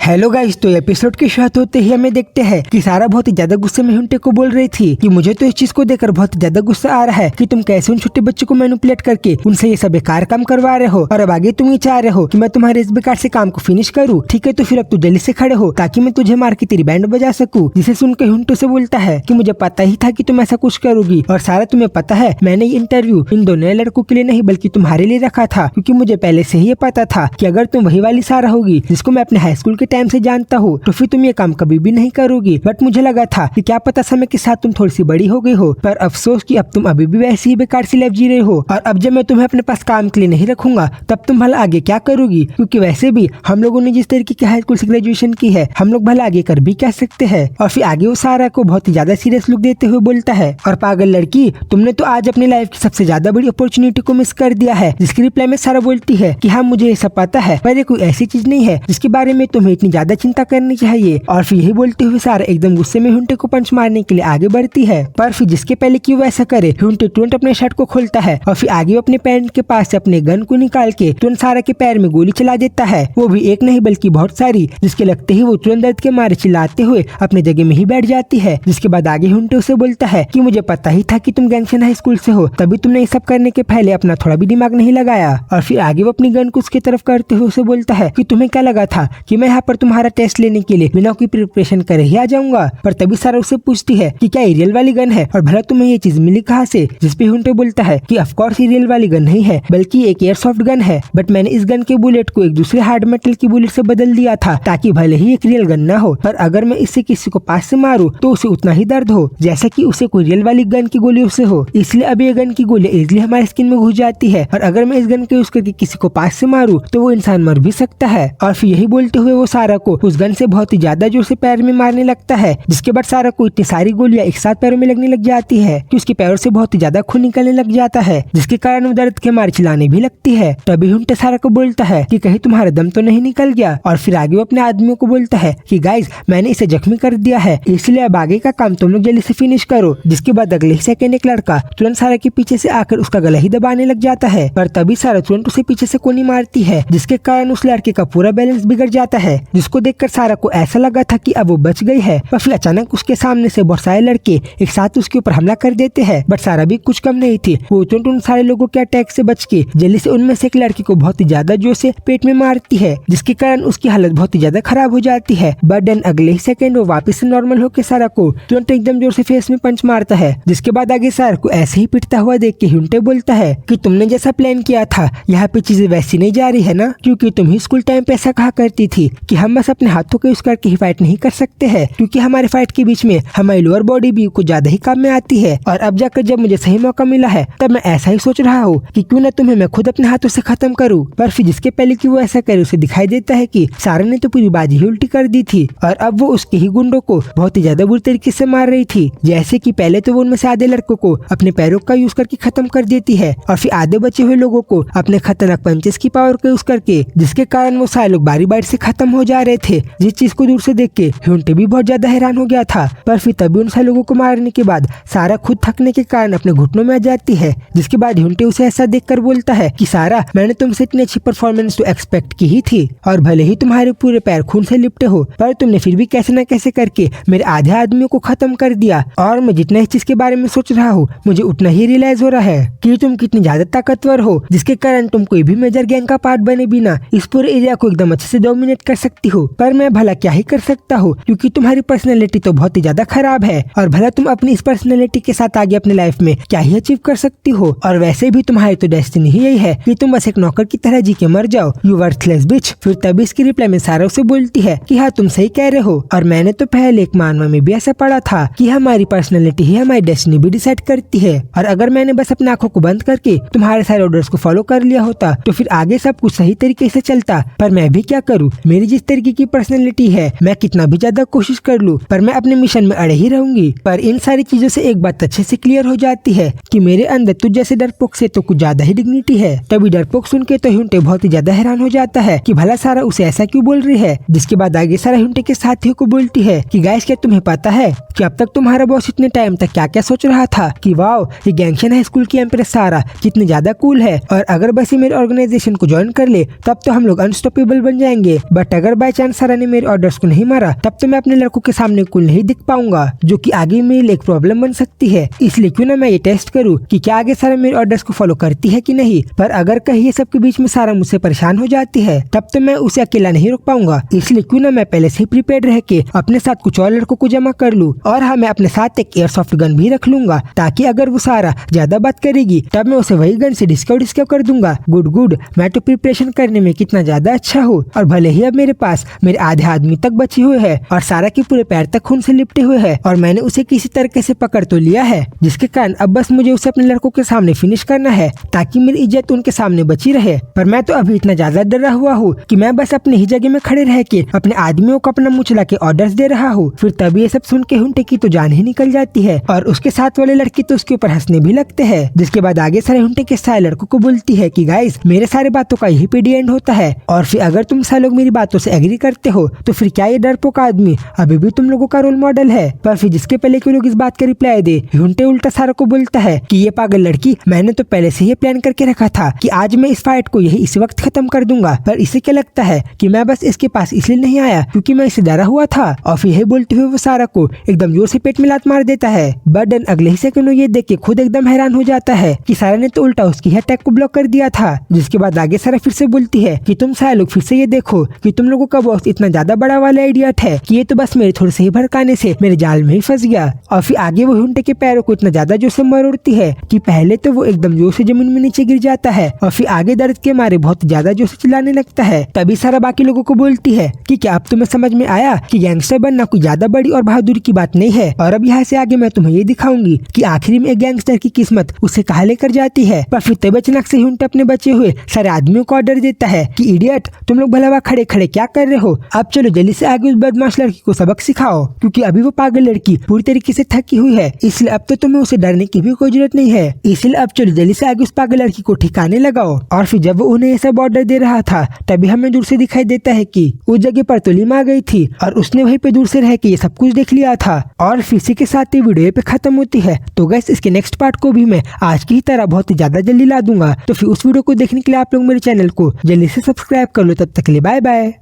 Hello guys, तो episode की शुरुआत होते ही हमें देखते हैं कि सारा बहुत ही ज्यादा गुस्से में हुंटे को बोल रही थी कि मुझे तो इस चीज को देखकर बहुत ज्यादा गुस्सा आ रहा है कि तुम कैसे उन छोटे बच्चों को मैनिपुलेट करके उनसे ये सब बेकार काम करवा रहे हो और अब आगे तुम ये चाह रहे हो कि मैं तुम्हारे इस बेकार से काम को फिनिश करूँ। ठीक है, तो फिर अब तू जल्दी से खड़े हो ताकि मैं तुझे मार के तेरी बैंड बजा सकूँ। जिसे सुनकर हुंटो से बोलता है कि मुझे पता ही था कि तुम ऐसा कुछ करोगी और सारा तुम्हें पता है मैंने ये इंटरव्यू इन दोनों लड़कों के लिए नहीं बल्कि तुम्हारे लिए रखा था, क्योंकि मुझे पहले से ही ये पता था कि अगर तुम वही वाली सारा होगी जिसको मैं अपने हाई स्कूल के टाइम से जानता हूँ तो फिर तुम ये काम कभी भी नहीं करोगी। बट मुझे लगा था कि क्या पता समय के साथ तुम थोड़ी सी बड़ी हो गई हो, पर अफसोस कि अब तुम अभी भी वैसी ही बेकार सी लाइफ जी रहे हो। और अब जब मैं तुम्हें अपने पास काम के लिए नहीं रखूंगा तब तुम भला आगे क्या करोगी, क्योंकि वैसे भी हम लोगों ने जिस तरीके की हाई स्कूल से ग्रेजुएशन की है हम लोग भला आगे कर भी क्या सकते हैं। और फिर आगे वो सारा को बहुत ही ज्यादा सीरियस लुक देते हुए बोलता है, और पागल लड़की, तुमने तो आज अपनी लाइफ की सबसे ज्यादा बड़ी अपॉर्चुनिटी को मिस कर दिया है। जिसकी रिप्लाई में सारा बोलती है कि हाँ मुझे ये सब पता है, पर ये कोई ऐसी चीज नहीं है जिसके बारे में तुम्हें इतनी ज्यादा चिंता करनी चाहिए। और फिर यही बोलते हुए सारा एकदम गुस्से में हुंटे को पंच मारने के लिए आगे बढ़ती है, पर फिर जिसके पहले कि वो ऐसा करे हुंटे तुरंत अपने शर्ट को खोलता है और फिर आगे वो अपने पैंट के पास से अपने गन को निकाल के तुरंत सारा के पैर में गोली चला देता है, वो भी एक नहीं बल्कि बहुत सारी, जिसके लगते ही वो तुरंत दर्द के मारे चिल्लाते हुए अपने जगह में ही बैठ जाती है। जिसके बाद आगे हुंटे उसे बोलता है कि मुझे पता ही था कि तुम गैंगशन हाई स्कूल से हो, तभी तुमने ये सब करने के पहले अपना थोड़ा भी दिमाग नहीं लगाया। और फिर आगे वो अपनी गन को उसकी तरफ करते हुए उसे बोलता है कि तुम्हें क्या लगा था कि मैं यहाँ पर तुम्हारा टेस्ट लेने के लिए बिना कोई प्रिपरेशन करे ही आ जाऊंगा। पर तभी सारा उसे पूछती है कि क्या ये रियल वाली गन है और भला तुम्हें ये चीज मिली कहाँ से, जिसपे हुंटे बोलता है कि ऑफ कोर्स ये रियल वाली गन नहीं है बल्कि एक एयरसॉफ्ट गन है, बट मैंने इस गन के बुलेट को एक दूसरे हार्ड मेटल की बुलेट से बदल दिया था ताकि भले ही एक रियल गन ना हो, पर अगर मैं इससे किसी को पास से मारूं तो उसे उतना ही दर्द हो जैसा कि उसे कोई रियल वाली गन की गोलियों से हो। इसलिए अब ये गन की गोली इजिली हमारे स्किन में घुस जाती है और अगर मैं इस गन के यूज करके किसी को पास से मारूं तो वो इंसान मर भी सकता है। और फिर यही बोलते हुए वो सारा को उस गन से बहुत ही ज्यादा जोर से पैर में मारने लगता है, जिसके बाद सारा को इतनी सारी गोलियां एक साथ पैरों में लगने लग जाती है कि उसके पैरों से बहुत ही ज्यादा खून निकलने लग जाता है, जिसके कारण वो दर्द के मारे चिल्लाने भी लगती है। तभी हुंटे सारा को बोलता है कि कहीं तुम्हारा दम तो नहीं निकल गया। और फिर आगे वो अपने आदमियों को बोलता है कि गाइज मैंने इसे जख्मी कर दिया है, इसलिए अब आगे का काम तुम लोग जल्दी से फिनिश करो। जिसके बाद अगले ही सेकंड एक लड़का तुरंत सारा के पीछे से आकर उसका गला ही दबाने लग जाता है, पर तभी सारा तुरंत उसे पीछे से कोनी मारती है, जिसके कारण उस लड़के का पूरा बैलेंस बिगड़ जाता है, जिसको देखकर सारा को ऐसा लगा था कि अब वो बच गई है। और फिर अचानक उसके सामने से बहुत सारे लड़के एक साथ उसके ऊपर हमला कर देते हैं, बट सारा भी कुछ कम नहीं थी। वो तुरंत उन सारे लोगों के अटैक से बच के जल्दी से उनमें से एक लड़की को बहुत ही ज्यादा जोर से पेट में मारती है, जिसके कारण उसकी हालत बहुत ही ज्यादा खराब हो जाती है। बट देन अगले ही सेकंड वो वापस से नॉर्मल होकर सारा को तुरंत एकदम जोर से फेस में पंच मारता है, जिसके बाद आगे सारा को ऐसे ही पिटता हुआ देख के हुंटे बोलता है कि तुमने जैसा प्लान किया था यहाँ पे चीजें वैसी नहीं जा रही है ना, क्योंकि तुम ही स्कूल टाइम पे ऐसा कहा करती थी कि हम बस अपने हाथों का यूज करके ही फाइट नहीं कर सकते हैं, क्योंकि हमारे फाइट के बीच में हमारी लोअर बॉडी भी कुछ ज्यादा ही काम में आती है। और अब जाकर जब मुझे सही मौका मिला है तब मैं ऐसा ही सोच रहा हूँ कि क्यों न तुम्हें मैं खुद अपने हाथों से खत्म करूँ। पर फिर जिसके पहले कि वो ऐसा करे उसे दिखाई देता है कि सारा ने तो पूरी बाजी ही उल्टी कर दी थी और अब वो उसके ही गुंडों को बहुत ही ज्यादा बुरी तरीके से मार रही थी। जैसे कि पहले तो वो उनमें से आधे लड़कों को अपने पैरों का यूज करके खत्म कर देती है और फिर आधे बचे हुए लोगों को अपने खतरनाक पंचेस की पावर का यूज करके, जिसके कारण वो सारे लोग बारी बारी से खत्म हो जा रहे थे। जिस चीज को दूर से देख के हुंटे भी बहुत ज्यादा हैरान हो गया था। पर फिर तभी उन सारे लोगों को मारने के बाद सारा खुद थकने के कारण अपने घुटनों में आ जाती है, जिसके बाद हुंटे उसे ऐसा देखकर बोलता है कि सारा, मैंने तुमसे इतनी अच्छी परफॉर्मेंस तो एक्सपेक्ट की ही थी और भले ही तुम्हारे पूरे पैर खून से लिपटे हो, पर तुमने फिर भी कैसे न कैसे करके मेरे आधे आदमियों को खत्म कर दिया। और मैं जितना इस चीज के बारे में सोच रहा हूँ मुझे उतना ही रियलाइज हो रहा है कि तुम कितनी ज्यादा ताकतवर हो, जिसके कारण तुम कोई भी मेजर गैंग का पार्ट बने बिना इस पूरे एरिया को एकदम अच्छे से डोमिनेट कर सकती हो। पर मैं भला क्या ही कर सकता हूँ, क्योंकि तुम्हारी पर्सनैलिटी तो बहुत ही ज्यादा खराब है और भला तुम अपनी इस पर्सनैलिटी के साथ आगे अपने लाइफ में क्या ही अचीव कर सकती हो। और वैसे भी तुम्हारी तो डेस्टिनी ही यही है कि तुम बस एक नौकर की तरह जी के मर जाओ, यू वर्थलेस बिच। फिर तभी इसकी रिप्लाई में सारा उसे बोलती है कि हाँ तुम सही कह रहे हो, और मैंने तो पहले एक मानवा में भी ऐसा पढ़ा था कि हमारी पर्सनैलिटी ही हमारी डेस्टिनी भी डिसाइड करती है। और अगर मैंने बस अपनी आंखों को बंद करके तुम्हारे सारे ऑर्डर्स को फॉलो कर लिया होता तो फिर आगे सब कुछ सही तरीके से चलता। पर मैं भी क्या करूँ, मेरी जिस तरीके की पर्सनैलिटी है मैं कितना भी ज्यादा कोशिश कर लूँ पर मैं अपने मिशन में अड़े ही रहूंगी। पर इन सारी चीजों से एक बात अच्छे से क्लियर हो जाती है कि मेरे अंदर तुझ जैसे डरपोक से तो कुछ ज्यादा ही डिग्निटी है। तभी डरपोक सुन के तो हुंटे बहुत ही ज्यादा हैरान हो जाता है कि भला सारा उसे ऐसा क्यों बोल रही है। जिसके बाद आगे सारा हुंटे के साथियों को बोलती है कि गाइस, क्या तुम्हें पता है कि अब तक तुम्हारा बॉस इतने टाइम तक क्या क्या सोच रहा था कि वाओ ये गैंगशन हाई स्कूल की एम्प्रेस सारा कितनी ज्यादा कूल है और अगर बस ये मेरे ऑर्गेनाइजेशन को ज्वाइन कर ले तब तो हम लोग अनस्टॉपेबल बन जाएंगे। बट अगर अगर बाय चांस सारा ने मेरे ऑर्डर्स को नहीं मारा तब तो मैं अपने लड़कों के सामने कुल नहीं दिख पाऊंगा, जो कि आगे मेरे लिए एक प्रॉब्लम बन सकती है। इसलिए क्यों ना मैं ये टेस्ट करूँ कि क्या आगे सारा मेरे ऑर्डर्स को फॉलो करती है कि नहीं। पर अगर कहीं ये सब के बीच में सारा मुझसे परेशान हो जाती है तब तो मैं उसे अकेला नहीं रोक पाऊंगा। इसलिए क्यों ना मैं पहले से ही प्रिपेयर्ड रह के अपने साथ कुछ और लड़कों को जमा कर लूं। और हाँ, मैं अपने साथ एक एयरसॉफ्ट गन भी रख लूंगा, ताकि अगर वो सारा ज्यादा बात करेगी तब मैं उसे वही गन से डिस्कव कर दूंगा। गुड, मैं तो प्रिपरेशन करने में कितना ज्यादा अच्छा हूँ। और भले ही अब मेरे पास मेरे आधे आदमी तक बचे हुए हैं और सारा के पूरे पैर तक खून से लिपटे हुए हैं, और मैंने उसे किसी तरीके से पकड़ तो लिया है, जिसके कारण अब बस मुझे उसे अपने लड़कों के सामने फिनिश करना है, ताकि मेरी इज्जत उनके सामने बची रहे। पर मैं तो अभी इतना ज्यादा डरा हुआ हूँ कि मैं बस अपनी ही जगह में खड़े रह के अपने आदमियों को अपना मुँह चला के ऑर्डर्स दे रहा हूँ। फिर तभी ये सब सुन के हुंटे की तो जान ही निकल जाती है, और उसके साथ वाले लड़के तो उसके ऊपर हंसने भी लगते हैं। जिसके बाद आगे सारे हुंटे के सारे लड़कों को बोलती है कि गाइस, मेरे सारे बातों का यही पे दी एंड होता है, और फिर अगर तुम सारे लोग मेरी बातों से एग्री करते हो तो फिर क्या ये डरपोक आदमी अभी भी तुम लोगों का रोल मॉडल है। पर फिर जिसके पहले कि लोग इस बात का रिप्लाई दे, हुंटे उल्टा सारा को बोलता है कि ये पागल लड़की, मैंने तो पहले से ही प्लान करके रखा था कि आज मैं इस फाइट को यही इसी वक्त खत्म कर दूंगा। पर इसे क्या लगता है कि मैं बस इसके पास इसलिए नहीं आया क्योंकि मैं इसे डरा हुआ था। और फिर यही बोलते हुए वो सारा को एकदम जोर से पेट में लात मार देता है। बर्डन अगले ही सेकंड ये देख के खुद एकदम हैरान हो जाता है कि सारा ने तो उल्टा उसकी अटैक को ब्लॉक कर दिया था। जिसके बाद आगे सारा फिर से बोलती है कि तुम सारे लोग फिर से ये देखो कि तुम लोगों का बॉस इतना ज्यादा बड़ा वाला आइडियट है कि ये तो बस मेरे थोड़े से ही भड़काने से मेरे जाल में ही फंस गया। और फिर आगे वो हुंटे के पैरों को इतना ज्यादा जोर से मरोड़ती है कि पहले तो वो एकदम जोर से जमीन में नीचे गिर जाता है, और फिर आगे दर्द के मारे बहुत ज्यादा जोर से चिल्लाने लगता है। तभी सारा बाकी लोगों को बोलती है कि क्या अब तुम्हें समझ में आया कि गैंगस्टर बनना कोई ज्यादा बड़ी और बहादुरी की बात नहीं है, और अब यहाँ से आगे मैं तुम्हें ये दिखाऊंगी कि आखिरी में एक गैंगस्टर की किस्मत उसे कहाँ लेकर जाती है। पर फिर तभी अचानक से हुंट अपने बचे हुए सारे आदमियों को ऑर्डर देता है कि इडियट, तुम लोग भला खड़े खड़े क्या कर रहे हो, अब चलो जल्दी से आगे उस बदमाश लड़की को सबक सिखाओ, क्योंकि अभी वो पागल लड़की पूरी तरीके से थकी हुई है, इसलिए अब तो तुम्हें उसे डरने की भी कोई जरूरत नहीं है। इसलिए अब चलो जल्दी से आगे उस पागल लड़की को ठिकाने लगाओ। और फिर जब वो उन्हें ये सब ऑर्डर दे रहा था तभी हमें दूर से दिखाई देता है कि उस जगह पर तो लीमा आ गई थी और उसने वहीं पे दूर से रह के ये सब कुछ देख लिया था। और फिर इसी के साथ ये वीडियो पे खत्म होती है। तो गाइस, इसके नेक्स्ट पार्ट को भी मैं आज की ही तरह बहुत ही ज्यादा जल्दी ला दूंगा। तो फिर उस वीडियो को देखने के लिए आप लोग मेरे चैनल को जल्दी से सब्सक्राइब कर लो। तब तक के लिए बाय बाय।